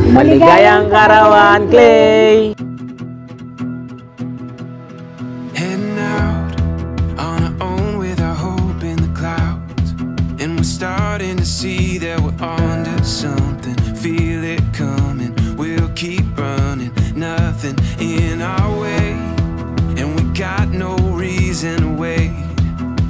Maligayang Karawan, Clay! Heading out on our own with our hope in the clouds, and we're starting to see that we're onto something. Feel it coming, we'll keep running, nothing in our way, and we got no reason to wait.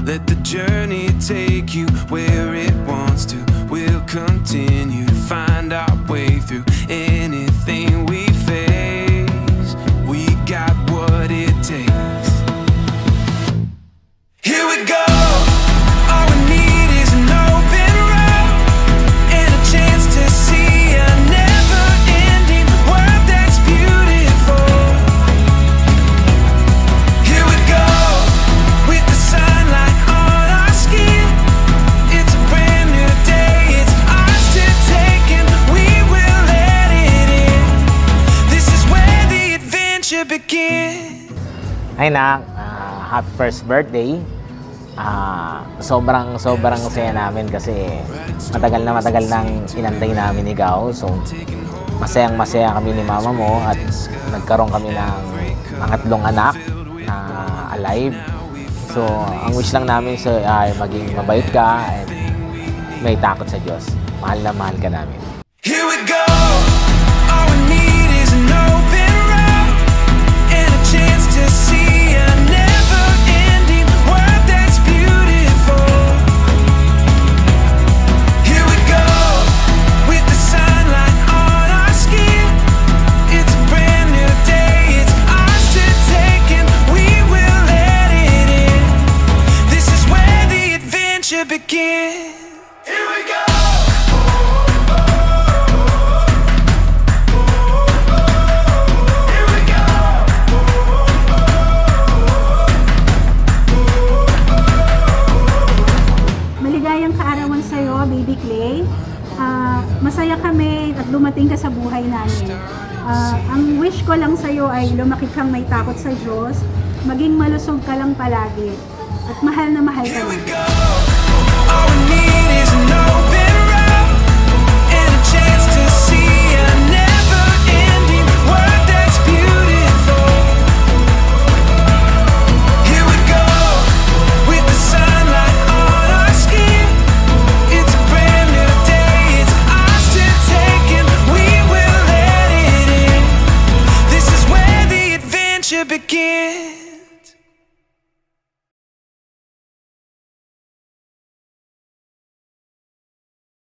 Let the journey take you where it wants to. We'll continue to find our way through anything we face. We got what it takes. Here we go. All we need is an open road and a chance to see a never-ending world that's beautiful. Here we go, with the sunlight on our skin. It's a brand new day, it's ours to take, and we will let it in. This is where the adventure begins. Ay nak, happy first birthday. Sobrang saya namin kasi matagal nang inantay namin ikaw. So masaya kami ni mama mo at nagkaroon kami ng pangatlong anak na alive. So ang wish lang namin ay maging mabait ka at may takot sa Diyos. Mahal na mahal ka namin. Here we go. All we need is an open road and a chance to see a never-ending world that's beautiful. Here we go, with the sunlight on our skin. It's a brand new day, it's ours to take, and we will let it in. This is where the adventure begins. Here we go. Maligayang kaarawan sa'yo, Baby Clay. Masaya kami at dumating ka sa buhay namin. Ang wish ko lang sa'yo ay lumaki kang may takot sa Diyos, maging malusog ka lang palagi, at mahal na mahal ka namin. All we need is an open road and a chance to see a never-ending world that's beautiful. Here we go, with the sunlight on our skin. It's a brand new day, it's ours to take, and we will let it in. This is where the adventure begins.